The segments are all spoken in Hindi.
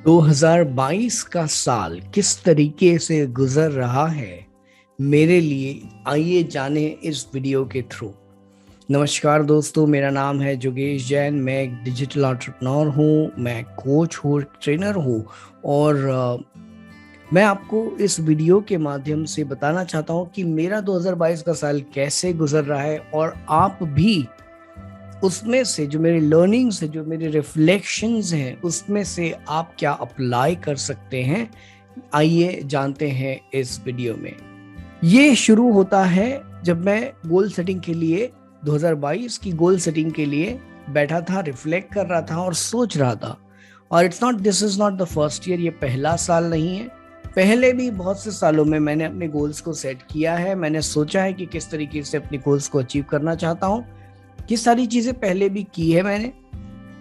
2022 का साल किस तरीके से गुजर रहा है मेरे लिए, आइए जाने इस वीडियो के थ्रू। नमस्कार दोस्तों, मेरा नाम है जोगेश जैन। मैं एक डिजिटल एंटरप्रेन्योर हूँ, मैं कोच हूँ, ट्रेनर हूँ और मैं आपको इस वीडियो के माध्यम से बताना चाहता हूँ कि मेरा 2022 का साल कैसे गुजर रहा है और आप भी उसमें से जो मेरे लर्निंग्स है, जो मेरे रिफ्लेक्शंस हैं, उसमें से आप क्या अप्लाई कर सकते हैं, आइए जानते हैं इस वीडियो में। ये शुरू होता है जब मैं गोल सेटिंग के लिए 2022 की गोल सेटिंग के लिए बैठा था, रिफ्लेक्ट कर रहा था और सोच रहा था। और this is not the first year, ये पहला साल नहीं है। पहले भी बहुत से सालों में मैंने अपने गोल्स को सेट किया है। मैंने सोचा है कि किस तरीके से अपने गोल्स को अचीव करना चाहता हूँ। ये सारी चीजें पहले भी की है मैंने,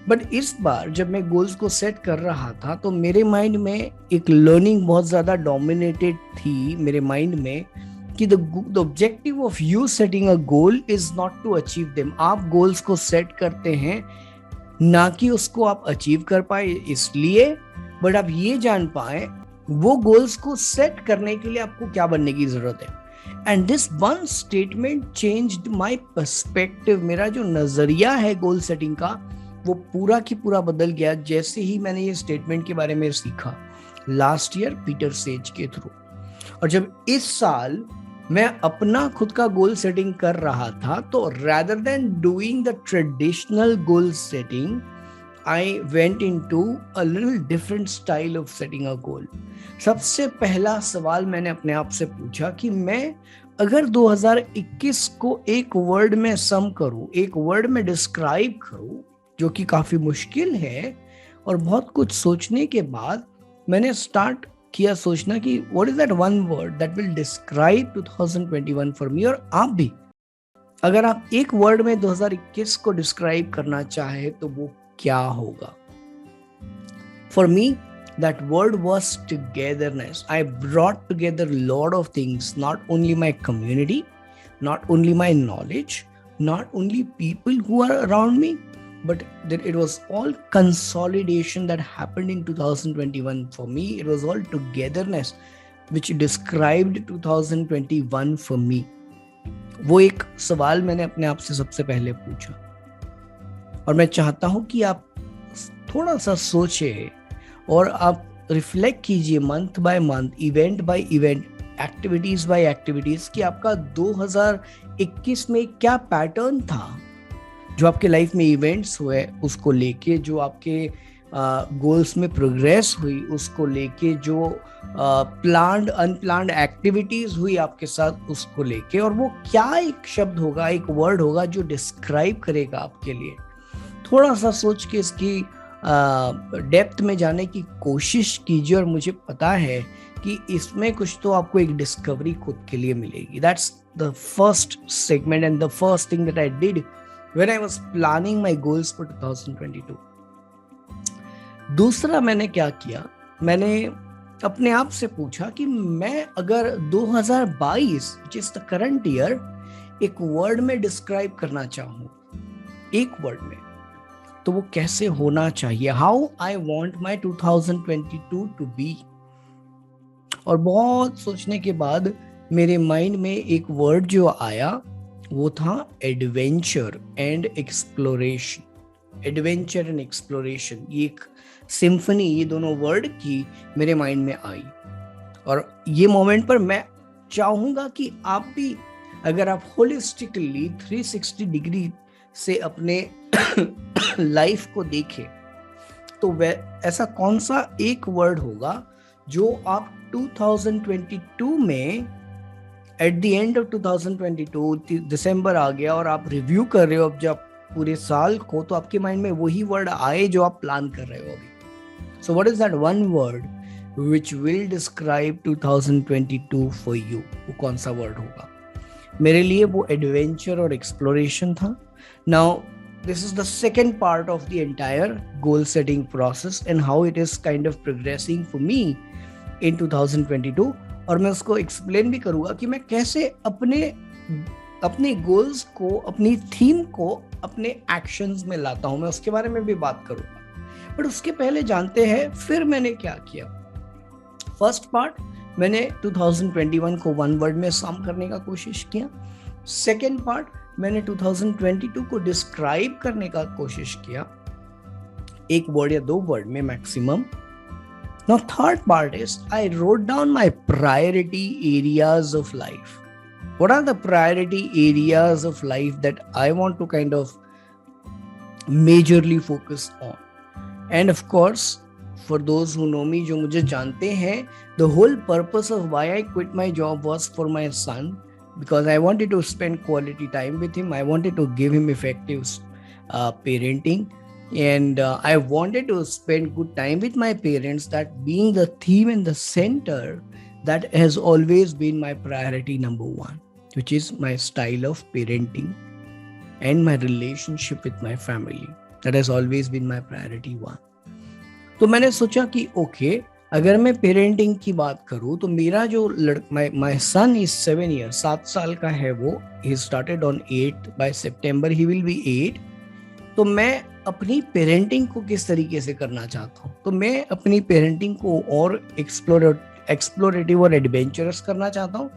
बट इस बार जब मैं गोल्स को सेट कर रहा था तो मेरे माइंड में एक लर्निंग बहुत ज्यादा डोमिनेटेड थी मेरे माइंड में कि the objective of you setting a goal is not to achieve them. आप गोल्स को सेट करते हैं ना कि उसको आप अचीव कर पाए इसलिए, बट आप ये जान पाए वो गोल्स को सेट करने के लिए आपको क्या बनने की जरूरत है। And this one statement changed my perspective. मेरा जो नजरिया है गोल सेटिंग का वो पूरा की पूरा बदल गया जैसे ही मैंने ये स्टेटमेंट के बारे में सीखा लास्ट ईयर पीटर सेज के थ्रू। और जब इस साल मैं अपना खुद का गोल सेटिंग कर रहा था तो rather than doing the traditional goal setting, I went into a little different style of setting a goal. सबसे पहला सवाल मैंने अपने आप से पूछा कि मैं अगर 2021 को एक वर्ड में सम करूं, एक वर्ड में डिस्क्राइब करूं, जो कि काफी मुश्किल है, और बहुत कुछ सोचने के बाद मैंने स्टार्ट किया सोचना कि what is that one word that will describe 2021 for me. और आप भी अगर आप एक वर्ड में 2021 को डिस्क्राइब करना चाहे तो वो क्या होगा? For me that word was togetherness. I brought together a lot of things, not only my community, not only my knowledge, not only people who are around me, but that it was all consolidation that happened in 2021. For me, it was all togetherness which described 2021 for me. वो एक सवाल मैंने अपने आप से सबसे पहले पूछा और मैं चाहता हूं कि आप थोड़ा सा सोचें और आप रिफ्लेक्ट कीजिए month by month, event by event, activities by activities कि आपका 2021 में क्या पैटर्न था जो आपके लाइफ में इवेंट्स हुए उसको लेके, जो आपके गोल्स में प्रोग्रेस हुई उसको लेके, जो प्लान्ड अनप्लान्ड एक्टिविटीज हुई आपके साथ उसको लेके, और वो क्या एक शब्द होगा, एक वर्ड होगा जो डिस्क्राइब करेगा आपके लिए। थोड़ा सा सोच के इसकी डेप्थ में जाने की कोशिश कीजिए और मुझे पता है कि इसमें कुछ तो आपको एक डिस्कवरी खुद के लिए मिलेगी। That's the first segment and the first thing that I did when I was planning my goals for 2022। दूसरा मैंने क्या किया, मैंने अपने आप से पूछा कि मैं अगर 2022 which is the current year एक वर्ड में डिस्क्राइब करना चाहूँ, एक वर्ड में, तो वो कैसे होना चाहिए। How I want my 2022 to be. और बहुत सोचने के बाद मेरे माइंड में एक वर्ड जो आया वो था adventure and exploration. Adventure and exploration, ये एक सिम्फनी, ये दोनों वर्ड की मेरे माइंड में आई। और ये मोमेंट पर मैं चाहूंगा कि आप भी, अगर आप होलिस्टिकली 360 डिग्री से अपने लाइफ को देखें तो वह ऐसा कौन सा एक वर्ड होगा जो आप 2022 में, एट द एंड ऑफ 2022, दिसंबर आ गया और आप रिव्यू कर रहे हो अब जब पूरे साल को, तो आपके माइंड में वही वर्ड आए जो आप प्लान कर रहे हो अभी। So what is that one word which will describe 2022 for you? वो कौन सा वर्ड होगा? मेरे लिए वो एडवेंचर और एक्सप्लोरेशन था। Now this is the second part of the entire goal setting process and how it is kind of progressing for me in 2022। और मैं उसको एक्सप्लेन भी करूंगा कि मैं कैसे अपने गोल्स को, अपनी थीम को अपने एक्शंस में लाता हूं। मैं उसके बारे में भी बात करूंगा। बट उसके पहले जानते हैं फिर मैंने क्या किया। फर्स्ट पार्ट, मैंने 2021 को वन वर्ड में सम करने का कोशिश किया। सेकेंड पार्ट, मैंने 2022 को डिस्क्राइब करने का कोशिश किया, एक वर्ड या दो वर्ड में maximum. Now third part is I wrote down my priority areas of life. What are the priority areas of life that I want to kind of majorly focus on? And of course, for those who know me, जो मुझे जानते हैं, the whole purpose of why I quit my job was for my son, because I wanted to spend quality time with him. I wanted to give him effective parenting. And I wanted to spend good time with my parents, that being the theme and the center, that has always been my priority number one, which is my style of parenting and my relationship with my family. That has always been my priority one. तो मैंने सोचा कि ओके, अगर मैं पेरेंटिंग की बात करूँ तो मेरा जो my son is 7 years, 7 साल का है वो, he started on 8, by September he will be 8. तो मैं अपनी पेरेंटिंग को किस तरीके से करना चाहता हूँ, तो मैं अपनी पेरेंटिंग को और एक्सप्लोरेटिव और एडवेंचरस करना चाहता हूँ।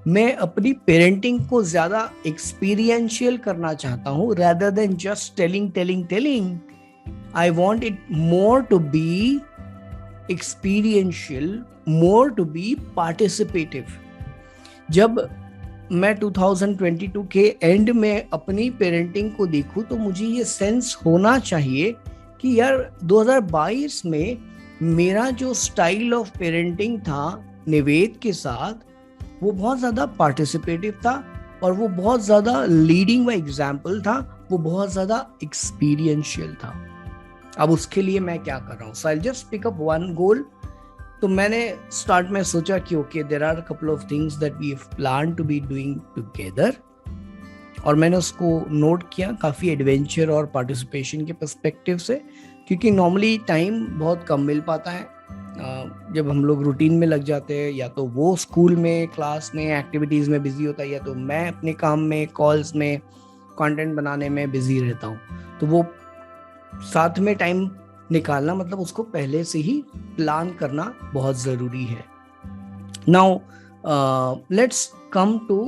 मैं अपनी पेरेंटिंग को ज़्यादा एक्सपीरियंशियल करना चाहता हूँ, rather than just telling. I want it more to be experiential, more to be participative. जब मैं 2022 के एंड में अपनी पेरेंटिंग को देखूं तो मुझे ये सेंस होना चाहिए कि यार 2022 में मेरा जो स्टाइल ऑफ पेरेंटिंग था निवेद के साथ, वो बहुत ज़्यादा पार्टिसिपेटिव था, और वो बहुत ज़्यादा लीडिंग बाय एग्जाम्पल था, वो बहुत ज़्यादा एक्सपीरियंशियल था। अब उसके लिए मैं क्या कर रहा हूँ, so I just pick up one goal. तो मैंने स्टार्ट में सोचा कि okay, there are couple of things that we have plan to be doing together, और मैंने उसको नोट किया काफ़ी एडवेंचर और पार्टिसिपेशन के पर्सपेक्टिव से, क्योंकि नॉर्मली टाइम बहुत कम मिल पाता है जब हम लोग रूटीन में लग जाते हैं, या तो वो स्कूल में, क्लास में, एक्टिविटीज़ में बिजी होता है, या तो मैं अपने काम में, कॉल्स में, कंटेंट बनाने में बिजी रहता हूँ। तो वो साथ में टाइम निकालना, मतलब उसको पहले से ही प्लान करना बहुत ज़रूरी है। Now let's come to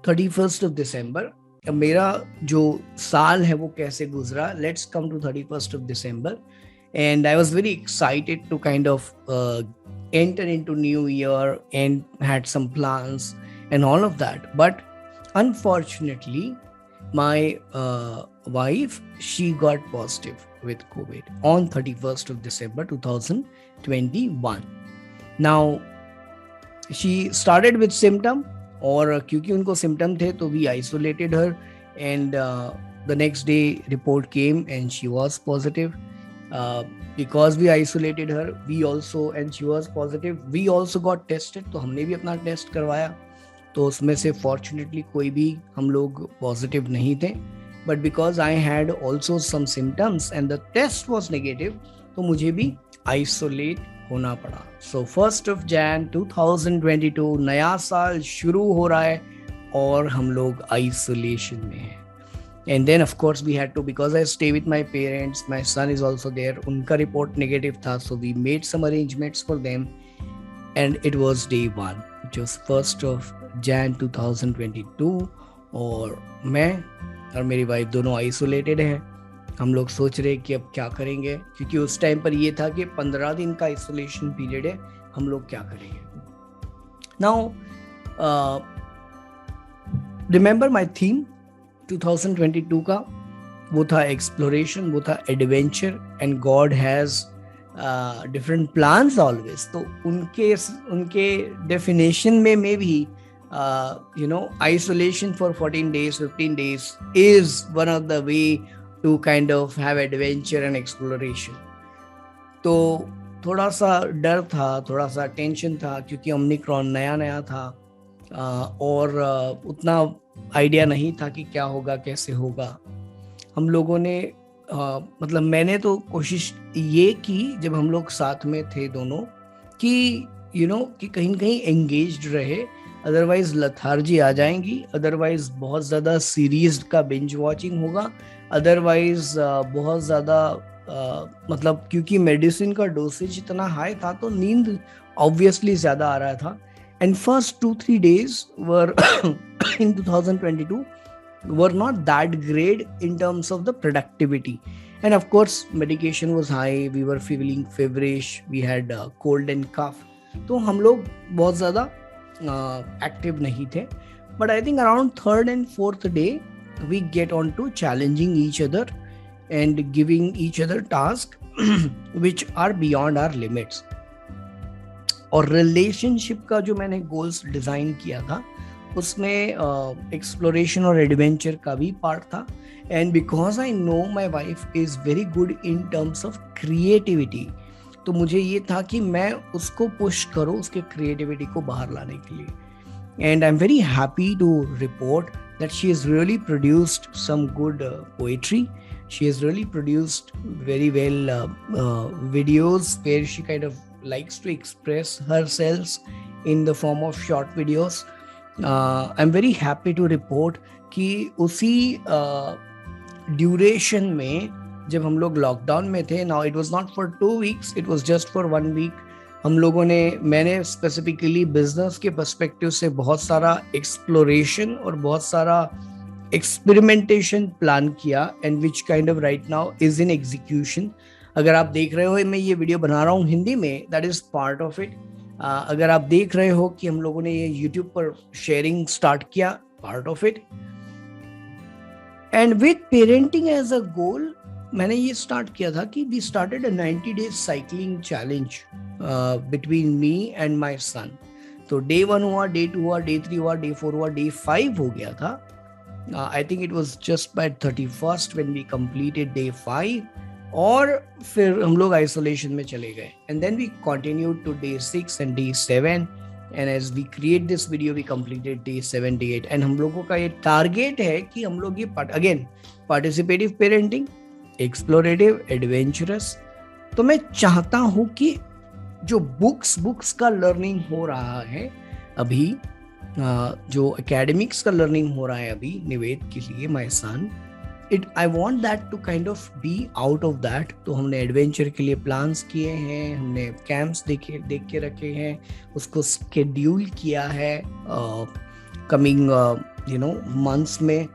31st of December। मेरा जो साल है वो कैसे गुजरा, let's come to 31st of December, and I was very excited to kind of enter into new year and had some plans and all of that. But unfortunately, my wife, she got positive with COVID on 31st of December 2021. Now, she started with symptom, और क्योंकि उनको symptom थे तो we isolated her, and the next day report came and she was positive. Because we isolated her, and she was positive, we also got tested, तो हमने भी अपना टेस्ट करवाया, तो उसमें से fortunately कोई भी हम लोग पॉजिटिव नहीं थे, but because I had also some symptoms and the test was negative, तो मुझे भी isolate होना पड़ा। So 1st of Jan 2022 नया साल शुरू हो रहा है और हम लोग isolation में हैं। And then of course we had to, because I stay with my parents, my son is also there, उनका रिपोर्ट नेगेटिव था, so we made some arrangements for them, and it was day 1, which was 1st of Jan 2022, और मैं और मेरी वाइफ दोनों आइसोलेटेड हैं। हम लोग सोच रहे कि अब क्या करेंगे, क्योंकि उस टाइम पर ये था कि 15 दिन का आइसोलेशन पीरियड है, हम लोग क्या करेंगे। नाउ रिमेंबर माय थीम 2022 का, वो था एक्सप्लोरेशन, वो था adventure, and God has different plans always. तो उनके डेफिनेशन में भी isolation for 14 days, 15 days is one of the way to kind of have adventure and exploration. तो थोड़ा सा डर था, थोड़ा सा टेंशन था, क्योंकि ओमिक्रॉन नया था, और उतना आइडिया नहीं था कि क्या होगा, कैसे होगा। हम लोगों ने मतलब मैंने तो कोशिश ये की, जब हम लोग साथ में थे दोनों, कि कि कहीं ना कहीं एंगेज्ड रहे, अदरवाइज लथार्जी आ जाएंगी, अदरवाइज बहुत ज़्यादा सीरीज का बिंज वॉचिंग होगा, अदरवाइज बहुत ज़्यादा मतलब क्योंकि मेडिसिन का डोसेज इतना हाई था तो नींद ऑब्वियसली ज़्यादा आ रहा था. And first 2-3 days were in 2022 were not that great in terms of the productivity. And of course medication was high, we were feeling feverish, we had cold and cough. तो हम लोग बहुत ज़्यादा एक्टिव नहीं थे. But I think around third and fourth day we get on to challenging each other and giving each other tasks which are beyond our limits. और रिलेशनशिप का जो मैंने गोल्स डिज़ाइन किया था उसमें एक्सप्लोरेशन और एडवेंचर का भी पार्ट था. And because I know my wife is very good in terms of creativity, तो मुझे ये था कि मैं उसको पुश करूँ उसके क्रिएटिविटी को बाहर लाने के लिए. And I am very happy to report that she has really produced some good poetry. She has really produced very well videos where she kind of likes to express herself in the form of short videos. I'm very happy to report कि उसी ड्यूरेशन में जब हम लोग लॉकडाउन में थे, now it was not for 2 weeks, it was just for 1 week, हम लोगों ने, मैंने स्पेसिफिकली बिजनेस के पर्सपेक्टिव से बहुत सारा एक्सप्लोरेशन और बहुत सारा एक्सपेरिमेंटेशन प्लान किया and which kind of right now is in execution. अगर आप देख रहे हो मैं ये वीडियो बना रहा हूँ हिंदी में, that is part of it. अगर आप देख रहे हो कि हम लोगों ने ये यूट्यूब पर शेयरिंग स्टार्ट किया, part of it. And with parenting as a goal मैंने ये स्टार्ट किया था कि we started a 90 days cycling challenge between me and my son. तो डे 1 हुआ, डे 2 हुआ, डे 3 हुआ, डे 4 हुआ, डे 5 हो गया था. I think it was just by 31st when we completed day 5. और फिर हम लोग आइसोलेशन में चले गए and then we continued to day 6 and day 7. And as we create this video we completed day 7, day 8. And हम लोगों का ये टारगेट है कि हम लोग ये again participative parenting, explorative, adventurous. तो मैं चाहता हूं कि जो बुक्स का लर्निंग हो रहा है अभी, जो एकेडमिक्स का लर्निंग हो रहा है अभी निवेद के लिए, my son, I want that to kind of be out of that. तो हमने एडवेंचर के लिए प्लान्स किए हैं, हमने कैंप्स देख के रखे हैं, उसको स्केड्यूल किया है कमिंग मंथ्स में.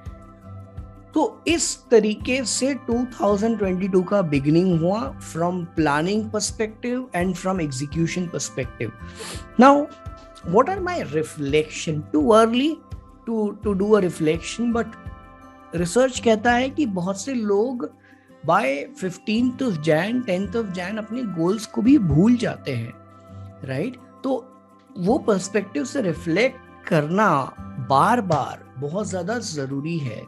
तो इस तरीके से 2022 का बिगिनिंग हुआ from planning perspective and from execution perspective. Now what are my reflection? Too early to do a reflection, but research कहता है कि बहुत से लोग by 15th of Jan, 10th of Jan अपने गोल्स को भी भूल जाते हैं, राइट? तो वो पर्सपेक्टिव से रिफ्लेक्ट करना बार बार बहुत ज्यादा जरूरी है.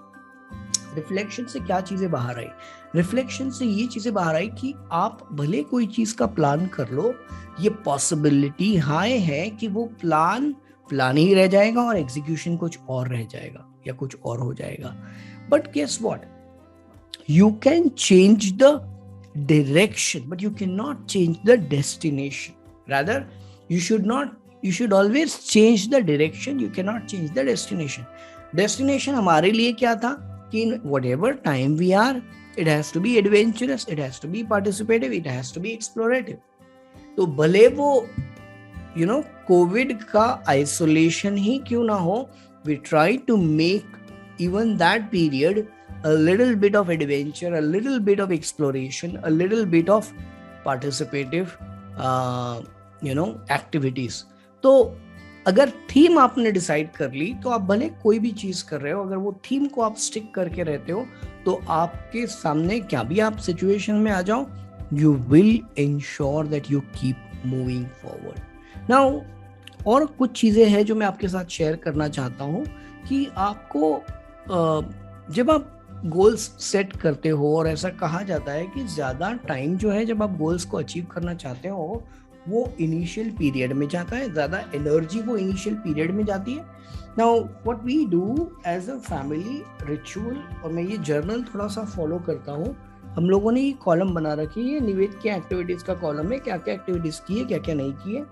रिफ्लेक्शन से क्या चीजें बाहर आई? रिफ्लेक्शन से ये चीजें बाहर आई कि आप भले कोई चीज का प्लान कर लो, ये पॉसिबिलिटी हाई है कि वो प्लान ही रह जाएगा और एग्जीक्यूशन कुछ और रह जाएगा या कुछ और हो जाएगा. But guess what, you can change the direction but you can not change the destination. Rather you should always change the direction, you cannot change the destination. Destination हमारे लिए क्या था कि whatever time we are, it has to be adventurous, it has to be participative, it has to be explorative. तो भले वो कोविड का आइसोलेशन ही क्यों ना हो, we try to make even that period a little bit of adventure, a little bit of exploration, a little bit of participative activities. तो अगर थीम आपने डिसाइड कर ली तो आप भले कोई भी चीज कर रहे हो, अगर वो थीम को आप स्टिक करके रहते हो तो आपके सामने क्या भी आप सिचुएशन में आ जाओ, you will ensure that you keep moving forward. Now और कुछ चीजें हैं जो मैं आपके साथ शेयर करना चाहता हूँ कि आपको जब आप गोल्स सेट करते हो, और ऐसा कहा जाता है कि ज्यादा टाइम जो है जब आप गोल्स को अचीव करना चाहते हो वो इनिशियल पीरियड में जाता है, ज़्यादा एनर्जी वो इनिशियल पीरियड में जाती है. Now what we do as a family ritual, और मैं ये जर्नल थोड़ा सा फॉलो करता हूँ. हम लोगों ने ये कॉलम बना रखी है, निवेद के एक्टिविटीज़ का कॉलम है, क्या क्या एक्टिविटीज़ की है, क्या क्या नहीं की है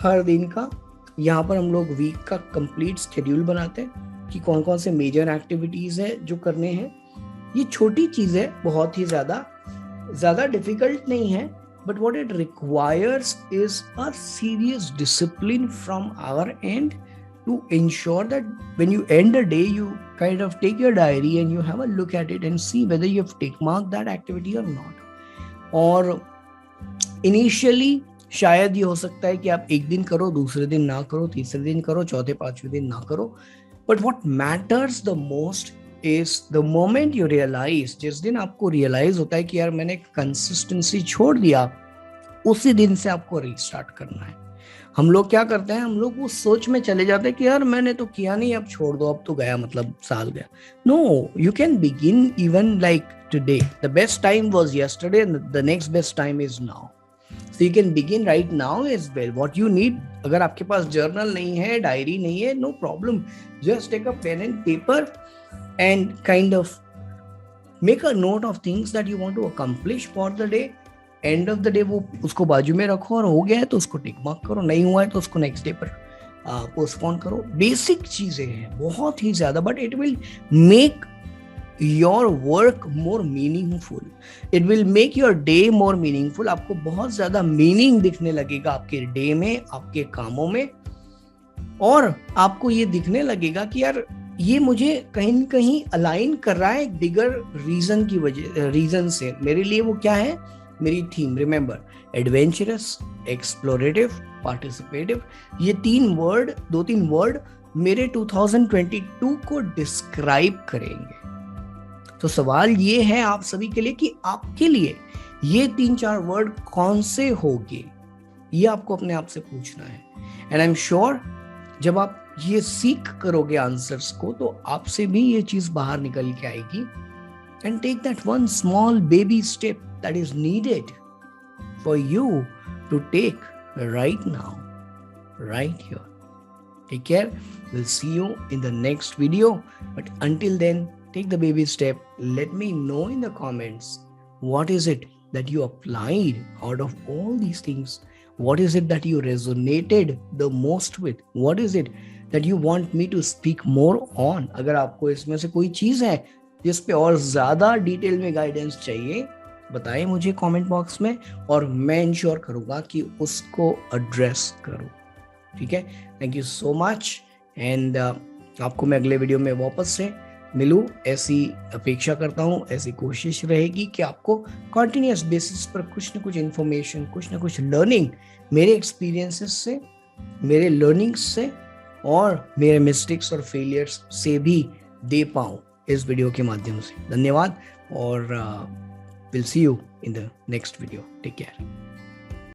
हर दिन का. यहाँ पर हम लोग वीक का कंप्लीट शेड्यूल बनाते हैं कि कौन कौन से मेजर एक्टिविटीज़ है जो करने हैं. ये छोटी चीज़ है बहुत ही ज़्यादा, ज्यादा डिफिकल्ट नहीं है, but what it requires is a serious discipline from our end to ensure that when you end a day, you kind of take your diary and you have a look at it and see whether you have tick marked that activity or not. और इनिशियली शायद ये हो सकता है कि आप एक दिन करो, दूसरे दिन ना करो, तीसरे दिन करो, चौथे पांचवें दिन ना करो, but what matters the most is the moment you realize, जिस दिन आपको रियलाइज होता है कि यार मैंने कंसिस्टेंसी छोड़ दिया, उसी दिन से आपको रीस्टार्ट करना है। हम लोग क्या करते हैं, हम लोग वो सोच में चले जाते हैं कि यार मैंने तो किया नहीं, अब छोड़ दो, अब तो गया, मतलब साल गया। No, you can begin even like today. The best time was yesterday, the next best time is now. So you can begin right now as well. What you need, अगर आपके पास जर्नल नहीं है, डायरी नहीं है, no problem. Just take a pen and paper and kind of make a note of things that you want to accomplish for the day. End of the day वो उसको बाजू में रखो, और हो गया है तो उसको टिक मार्क करो, नहीं हुआ है तो उसको नेक्स्ट डे पर पोस्टपोन करो। बेसिक चीजें हैं, बहुत ही ज्यादा, but it will make your work more meaningful. It will make your day more meaningful. आपको बहुत ज्यादा मीनिंग दिखने लगेगा आपके डे में, आपके कामों में, और आपको ये दिखने लगेगा कि यार ये मुझे कहीं न कहीं अलाइन कर रहा है एक बिगर रीजन से। मेरे लिए वो क्या है, मेरी theme. Remember, adventurous, explorative, participative, ये दो तीन वर्ड मेरे 2022 को डिस्क्राइब करेंगे। तो सवाल ये है आप सभी के लिए कि आपके लिए ये 3-4 वर्ड कौन से होंगे, ये आपको अपने आप से पूछना है। एंड आई एम श्योर जब आप ये सीख करोगे आंसर्स को, तो आपसे भी ये चीज बाहर निकल के आएगी। And take that one small baby step that is needed for you to take right now, right here. Take care, will see you in the next video, but until then, take the baby step. Let me know in the comments, what is it that you applied out of all these things? What is it that you resonated the most with? What is it that you want me to speak more on? अगर आपको इसमें से कोई चीज है जिस पे और ज्यादा डिटेल में गाइडेंस चाहिए, बताएं मुझे कमेंट बॉक्स में, और मैं इंश्योर करूंगा कि उसको एड्रेस करूं। ठीक है, thank you so much. And आपको मैं अगले वीडियो में वापस से मिलूं, ऐसी अपेक्षा करता हूं, ऐसी कोशिश रहेगी कि आपको कॉन्टिन्यूस बेसिस पर कुछ ना कुछ इन्फॉर्मेशन, कुछ ना कुछ लर्निंग मेरे एक्सपीरियंसेस से, मेरे लर्निंग्स से, और मेरे मिस्टेक्स और फेलियर्स से भी दे पाऊं इस वीडियो के माध्यम से। धन्यवाद, और will see you in the next video. Take care.